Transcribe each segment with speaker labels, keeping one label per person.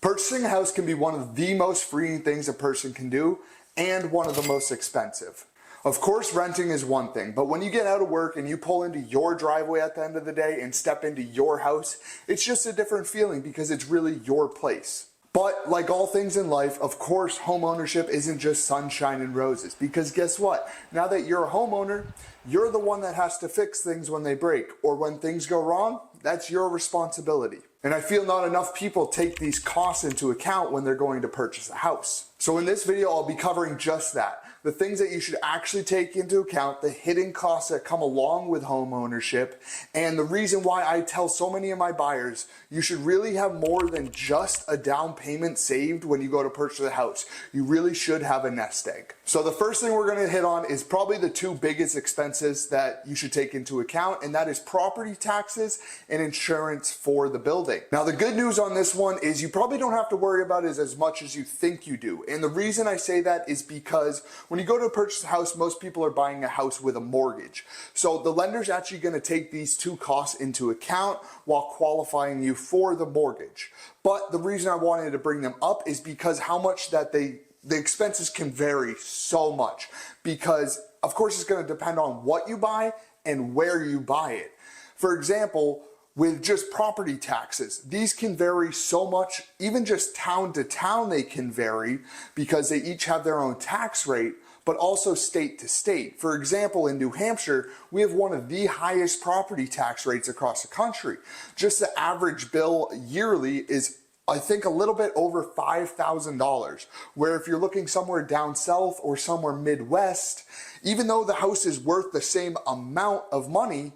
Speaker 1: Purchasing a house can be one of the most freeing things a person can do and one of the most expensive. Of course, renting is one thing, but when you get out of work and you pull into your driveway at the end of the day and step into your house, it's just a different feeling because it's really your place. But like all things in life, of course, homeownership isn't just sunshine and roses, because guess what? Now that you're a homeowner, you're the one that has to fix things when they break, or when things go wrong, that's your responsibility. And I feel not enough people take these costs into account when they're going to purchase a house. So in this video, I'll be covering just that. The things that you should actually take into account, the hidden costs that come along with home ownership, and the reason why I tell so many of my buyers, you should really have more than just a down payment saved when you go to purchase a house. You really should have a nest egg. So the first thing we're gonna hit on is probably the two biggest expenses that you should take into account, and that is property taxes and insurance for the building. Now the good news on this one is you probably don't have to worry about it as much as you think you do. And the reason I say that is because when you go to purchase a house, most people are buying a house with a mortgage. So the lender's actually going to take these two costs into account while qualifying you for the mortgage. But the reason I wanted to bring them up is because how much that the expenses can vary so much. Because of course it's going to depend on what you buy and where you buy it. For example, with just property taxes, these can vary so much, even just town to town they can vary because they each have their own tax rate, but also state to state. For example, in New Hampshire, we have one of the highest property tax rates across the country. Just the average bill yearly is, I think, a little bit over $5,000, where if you're looking somewhere down south or somewhere Midwest, even though the house is worth the same amount of money,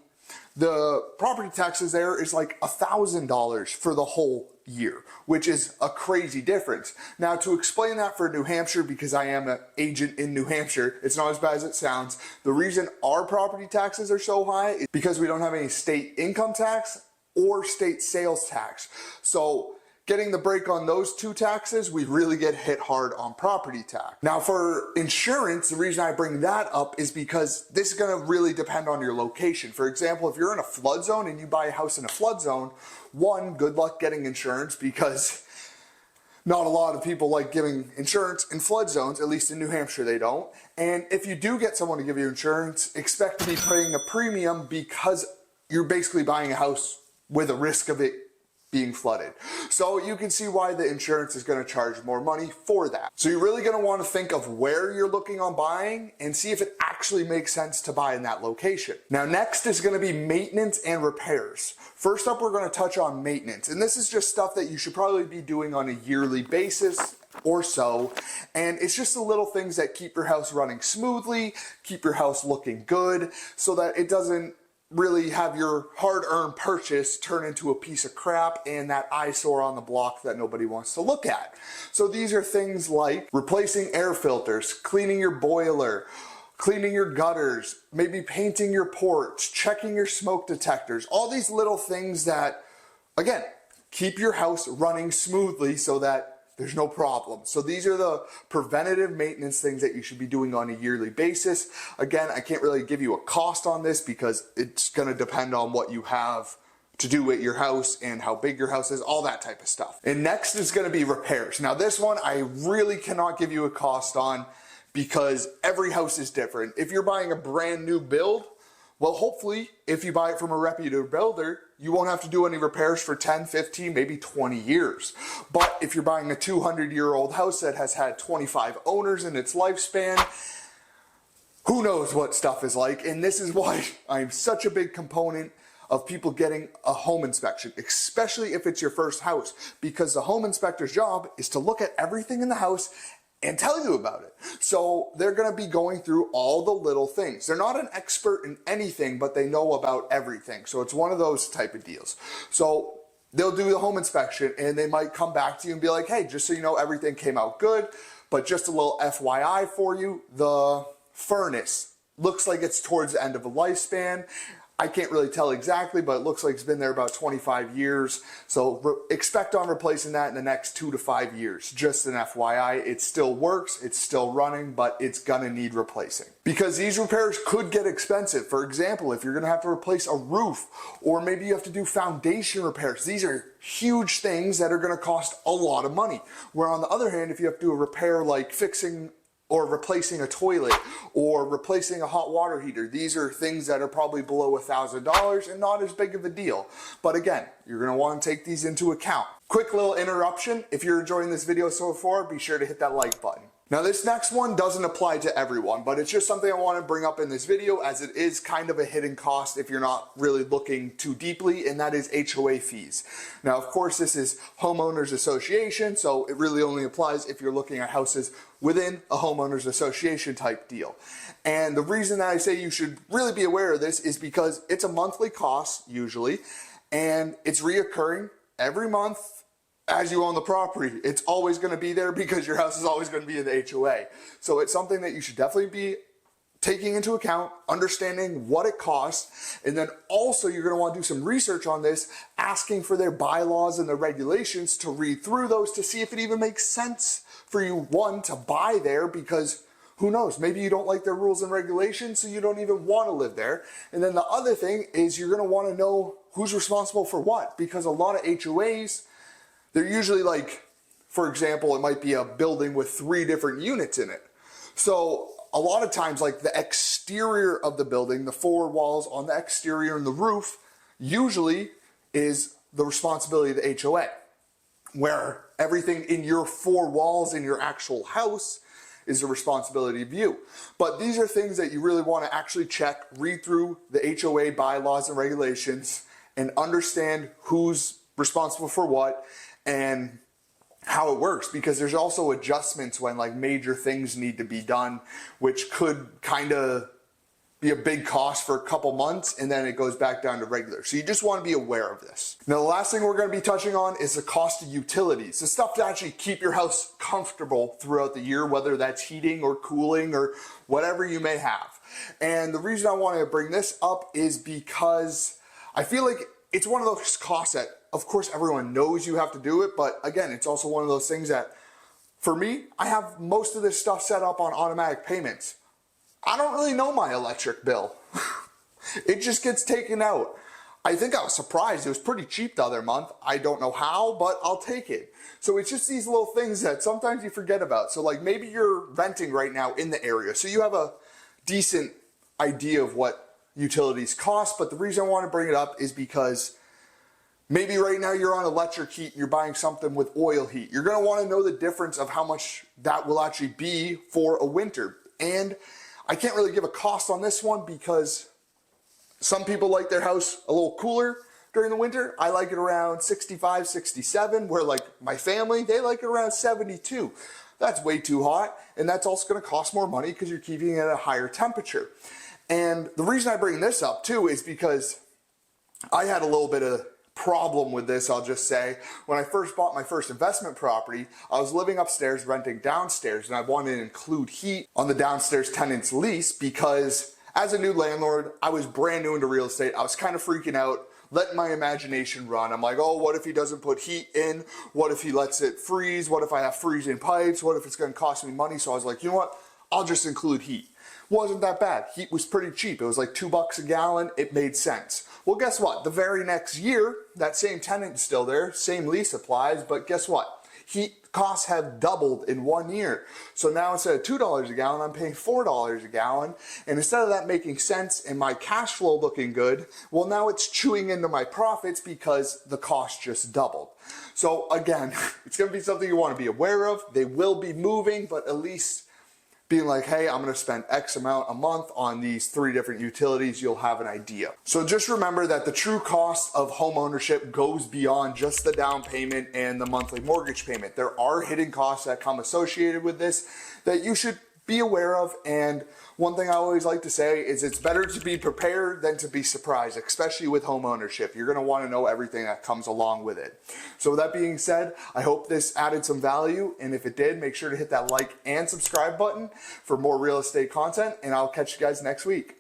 Speaker 1: the property taxes there is like $1,000 for the whole year, which is a crazy difference. Now, to explain that for New Hampshire, because I am an agent in New Hampshire, it's not as bad as it sounds. The reason our property taxes are so high is because we don't have any state income tax or state sales tax. So getting the break on those two taxes, we really get hit hard on property tax. Now for insurance, the reason I bring that up is because this is gonna really depend on your location. For example, if you're in a flood zone and you buy a house in a flood zone, one, good luck getting insurance because not a lot of people like giving insurance in flood zones, at least in New Hampshire they don't. And if you do get someone to give you insurance, expect to be paying a premium because you're basically buying a house with a risk of it being flooded. So you can see why the insurance is going to charge more money for that. So you're really going to want to think of where you're looking on buying and see if it actually makes sense to buy in that location. Now next is going to be maintenance and repairs. First up, we're going to touch on maintenance, and this is just stuff that you should probably be doing on a yearly basis or so, and it's just the little things that keep your house running smoothly, keep your house looking good, so that it doesn't really have your hard-earned purchase turn into a piece of crap and that eyesore on the block that nobody wants to look at. So these are things like replacing air filters, cleaning your boiler, cleaning your gutters, maybe painting your porch, checking your smoke detectors, all these little things that, again, keep your house running smoothly so that there's no problem. So these are the preventative maintenance things that you should be doing on a yearly basis. Again, I can't really give you a cost on this because it's gonna depend on what you have to do at your house and how big your house is, all that type of stuff. And next is gonna be repairs. Now this one, I really cannot give you a cost on because every house is different. If you're buying a brand new build, well, hopefully, if you buy it from a reputable builder, you won't have to do any repairs for 10, 15, maybe 20 years. But if you're buying a 200-year-old house that has had 25 owners in its lifespan, who knows what stuff is like. And this is why I'm such a big component of people getting a home inspection, especially if it's your first house, because the home inspector's job is to look at everything in the house and tell you about it. So they're gonna be going through all the little things. They're not an expert in anything, but they know about everything. So it's one of those type of deals. So they'll do the home inspection and they might come back to you and be like, hey, just so you know, everything came out good, but just a little FYI for you, the furnace looks like it's towards the end of a lifespan. I can't really tell exactly, but it looks like it's been there about 25 years. So expect on replacing that in the next 2 to 5 years. Just an FYI, it still works, it's still running, but it's gonna need replacing. Because these repairs could get expensive. For example, if you're gonna have to replace a roof, or maybe you have to do foundation repairs, these are huge things that are gonna cost a lot of money. Where on the other hand, if you have to do a repair like fixing or replacing a toilet or replacing a hot water heater, these are things that are probably below $1,000 and not as big of a deal. But again, you're gonna wanna take these into account. Quick little interruption. If you're enjoying this video so far, be sure to hit that like button. Now this next one doesn't apply to everyone, but it's just something I want to bring up in this video as it is kind of a hidden cost if you're not really looking too deeply, and that is HOA fees. Now of course this is homeowners association, so it really only applies if you're looking at houses within a homeowners association type deal. And the reason that I say you should really be aware of this is because it's a monthly cost usually, and it's reoccurring every month. As you own the property, it's always going to be there because your house is always going to be in the HOA. So it's something that you should definitely be taking into account, understanding what it costs, and then also you're going to want to do some research on this, asking for their bylaws and their regulations to read through those to see if it even makes sense for you, one, to buy there, because who knows, maybe you don't like their rules and regulations, so you don't even want to live there. And then the other thing is you're going to want to know who's responsible for what, because a lot of HOAs, they're usually like, for example, it might be a building with 3 different units in it. So a lot of times, like the exterior of the building, the 4 walls on the exterior and the roof, usually is the responsibility of the HOA. Where everything in your 4 walls in your actual house is the responsibility of you. But these are things that you really want to actually check, read through the HOA bylaws and regulations, and understand who's responsible for what and how it works, because there's also adjustments when like major things need to be done, which could kind of be a big cost for a couple months and then it goes back down to regular. So you just want to be aware of this. Now the last thing we're going to be touching on is the cost of utilities, the stuff to actually keep your house comfortable throughout the year, whether that's heating or cooling or whatever you may have. And the reason I want to bring this up is because I feel like it's one of those costs that, of course, everyone knows you have to do it, but again, it's also one of those things that, for me, I have most of this stuff set up on automatic payments. I don't really know my electric bill. It just gets taken out. I think I was surprised. It was pretty cheap the other month. I don't know how, but I'll take it. So it's just these little things that sometimes you forget about. So like maybe you're renting right now in the area, so you have a decent idea of what utilities cost, but the reason I want to bring it up is because maybe right now you're on electric heat and you're buying something with oil heat. You're going to want to know the difference of how much that will actually be for a winter. And I can't really give a cost on this one because some people like their house a little cooler during the winter. I like it around 65, 67, where like my family, they like it around 72. That's way too hot, and that's also going to cost more money because you're keeping it at a higher temperature. And the reason I bring this up too is because I had a little bit of problem with this, I'll just say. When I first bought my first investment property, I was living upstairs, renting downstairs, and I wanted to include heat on the downstairs tenant's lease because as a new landlord, I was brand new into real estate. I was kind of freaking out, letting my imagination run. I'm like, oh, what if he doesn't put heat in? What if he lets it freeze? What if I have freezing pipes? What if it's going to cost me money? So I was like, you know what? I'll just include heat. Wasn't that bad. Heat was pretty cheap. It was like $2 a gallon. It made sense. Well, guess what? The very next year, that same tenant is still there, same lease applies, but guess what? Heat costs have doubled in 1 year. So now instead of $2 a gallon, I'm paying $4 a gallon. And instead of that making sense and my cash flow looking good, well, now it's chewing into my profits because the cost just doubled. So again, it's going to be something you want to be aware of. They will be moving, but at least being like, hey, I'm going to spend X amount a month on these 3 different utilities, you'll have an idea. So just remember that the true cost of home ownership goes beyond just the down payment and the monthly mortgage payment. There are hidden costs that come associated with this that you should be aware of. And one thing I always like to say is it's better to be prepared than to be surprised, especially with home ownership. You're going to want to know everything that comes along with it. So with that being said, I hope this added some value. And if it did, make sure to hit that like and subscribe button for more real estate content. And I'll catch you guys next week.